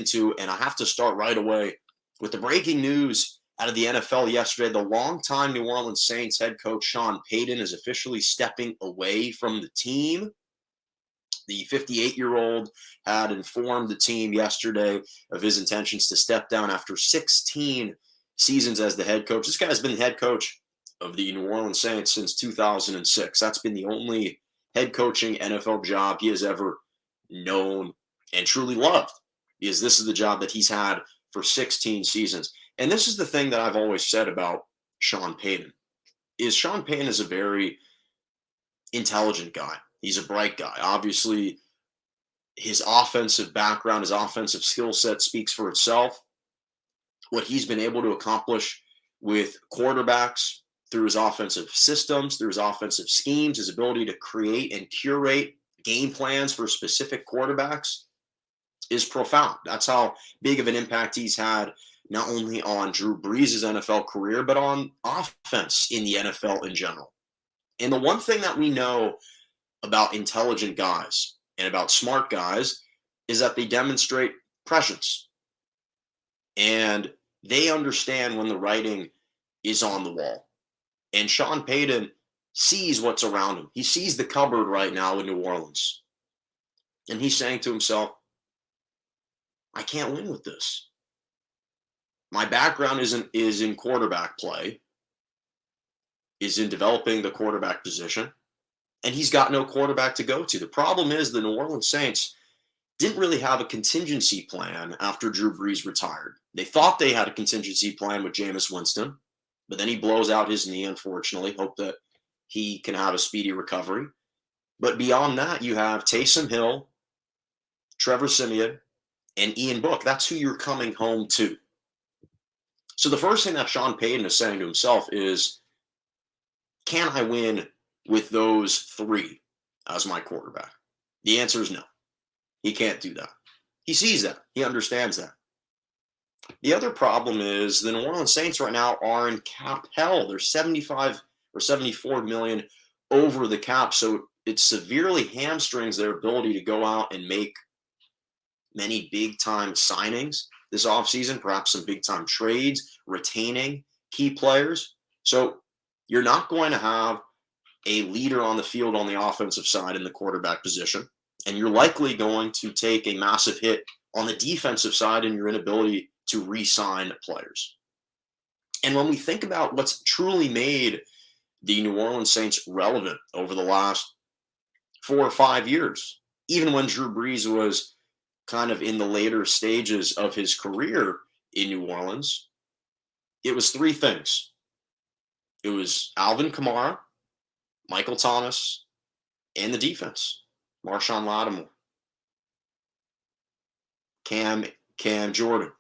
into, and I have to start right away with the breaking news out of the NFL yesterday. The longtime New Orleans Saints head coach Sean Payton is officially stepping away from the team. The 58-year-old had informed the team yesterday of his intentions to step down after 16 seasons as the head coach. This guy's been the head coach of the New Orleans Saints since 2006. That's been the only head coaching NFL job he has ever known and truly loved, because this is the job that he's had for 16 seasons. And this is the thing that I've always said about Sean Payton, is Sean Payton is a very intelligent guy. He's a bright guy. Obviously, his offensive background, his offensive skill set speaks for itself. What he's been able to accomplish with quarterbacks through his offensive systems, through his offensive schemes, his ability to create and curate game plans for specific quarterbacks is profound. That's how big of an impact he's had, not only on Drew Brees' NFL career, but on offense in the NFL in general. And the one thing that we know about intelligent guys and about smart guys is that they demonstrate presence. And they understand when the writing is on the wall. And Sean Payton sees what's around him. He sees the cupboard right now in New Orleans. And he's saying to himself, I can't win with this. My background is in quarterback play, is in developing the quarterback position, and he's got no quarterback to go to. The problem is the New Orleans Saints didn't really have a contingency plan after Drew Brees retired. They thought they had a contingency plan with Jameis Winston, but then he blows out his knee, unfortunately. Hope that he can have a speedy recovery. But beyond that, you have Taysom Hill, Trevor Siemian, and Ian Book. That's who you're coming home to. So the first thing that Sean Payton is saying to himself is, can I win with those three as my quarterback? The answer is no. He can't do that. He sees that. He understands that. The other problem is the New Orleans Saints right now are in cap hell. They're 75 or 74 million over the cap, so it severely hamstrings their ability to go out and make many big-time signings this offseason, perhaps some big-time trades, retaining key players. So you're not going to have a leader on the field on the offensive side in the quarterback position, and you're likely going to take a massive hit on the defensive side in your inability to re-sign players. And when we think about what's truly made the New Orleans Saints relevant over the last 4 or 5 years, even when Drew Brees was kind of in the later stages of his career in New Orleans, it was three things. It was Alvin Kamara, Michael Thomas, and the defense. Marshawn Lattimore, Cam Jordan.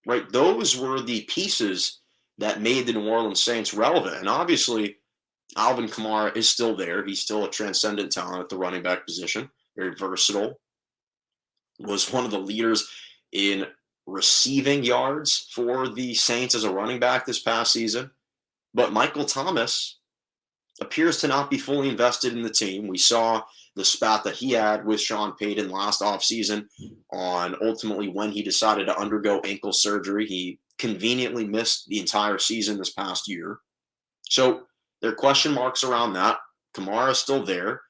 Right? Those were the pieces that made the New Orleans Saints relevant. And obviously, Alvin Kamara is still there. He's still a transcendent talent at the running back position, very versatile. Was one of the leaders in receiving yards for the Saints as a running back this past season. But Michael Thomas appears to not be fully invested in the team. We saw the spat that he had with Sean Payton last offseason on ultimately when he decided to undergo ankle surgery. He conveniently missed the entire season this past year. So there are question marks around that. Kamara's still there.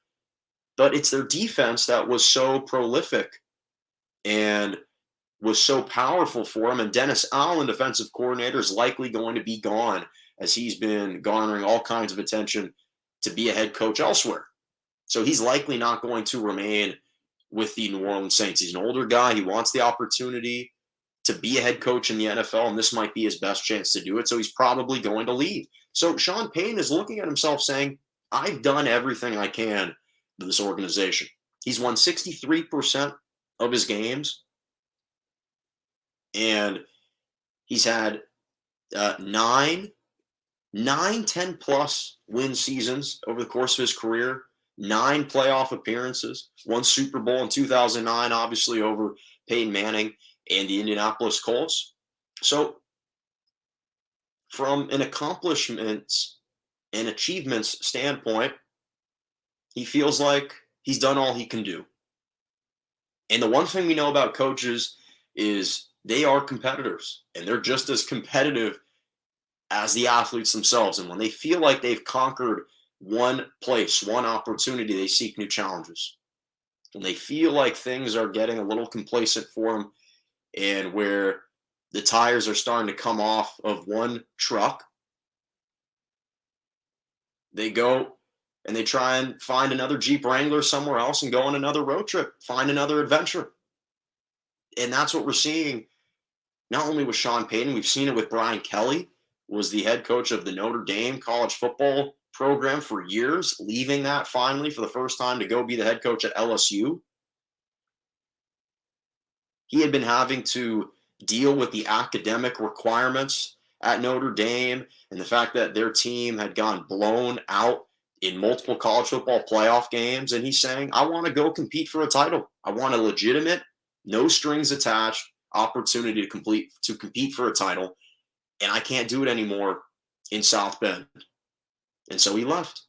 But it's their defense that was so prolific and was so powerful for him. And Dennis Allen, defensive coordinator, is likely going to be gone as he's been garnering all kinds of attention to be a head coach elsewhere. So he's likely not going to remain with the New Orleans Saints. He's an older guy. He wants the opportunity to be a head coach in the NFL, and this might be his best chance to do it. So he's probably going to leave. So Sean Payton is looking at himself saying, I've done everything I can to this organization. He's won 63% of his games, and he's had 9 10-plus win seasons over the course of his career, 9 playoff appearances, 1 Super Bowl in 2009, obviously over Peyton Manning and the Indianapolis Colts. So from an accomplishments and achievements standpoint, he feels like he's done all he can do. And the one thing we know about coaches is they are competitors, and they're just as competitive as the athletes themselves. And when they feel like they've conquered one place, one opportunity, they seek new challenges. When they feel like things are getting a little complacent for them and where the tires are starting to come off of one truck, they go and they try and find another Jeep Wrangler somewhere else and go on another road trip, find another adventure. And that's what we're seeing not only with Sean Payton, we've seen it with Brian Kelly, was the head coach of the Notre Dame college football program for years, leaving that finally for the first time to go be the head coach at LSU. He had been having to deal with the academic requirements at Notre Dame and the fact that their team had gone blown out in multiple college football playoff games. And he's saying, I want to go compete for a title. I want a legitimate, no strings attached opportunity to compete for a title. And I can't do it anymore in South Bend. And so he left.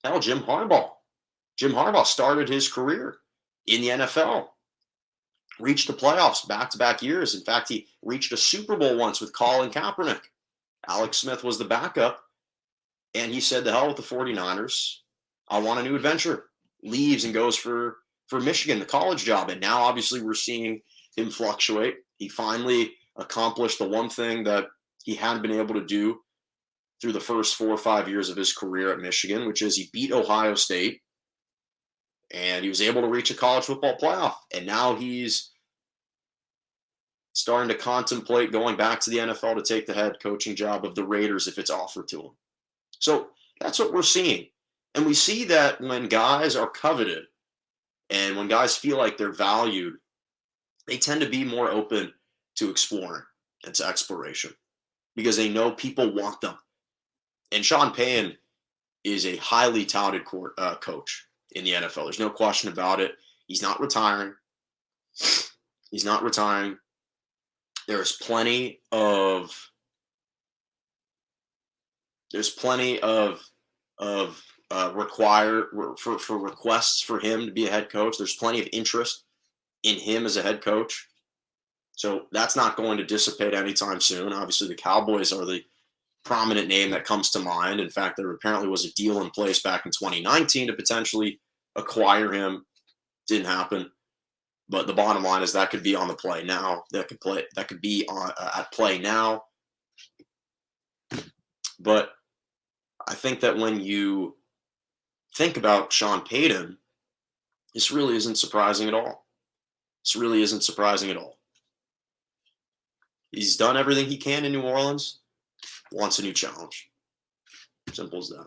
Hell, Jim Harbaugh started his career in the NFL, reached the playoffs back-to-back years. In fact, he reached a Super Bowl once with Colin Kaepernick. Alex Smith was the backup, and he said, the hell with the 49ers. I want a new adventure. Leaves and goes for Michigan, the college job. And now, obviously, we're seeing him fluctuate. He finally accomplished the one thing that he hadn't been able to do through the first 4 or 5 years of his career at Michigan, which is he beat Ohio State, and he was able to reach a college football playoff. And now he's starting to contemplate going back to the NFL to take the head coaching job of the Raiders if it's offered to him. So that's what we're seeing. And we see that when guys are coveted and when guys feel like they're valued, they tend to be more open to exploring and to exploration because they know people want them. And Sean Payton is a highly touted coach in the NFL. There's no question about it. He's not retiring. He's not retiring. There's plenty of for requests for him to be a head coach. There's plenty of interest in him as a head coach. So that's not going to dissipate anytime soon. Obviously, the Cowboys are the prominent name that comes to mind. In fact, there apparently was a deal in place back in 2019 to potentially acquire him. Didn't happen. But the bottom line is that could be on the play now. That could be on at play now. But I think that when you think about Sean Payton, this really isn't surprising at all. This really isn't surprising at all. He's done everything he can in New Orleans. Wants a new challenge. Simple as that.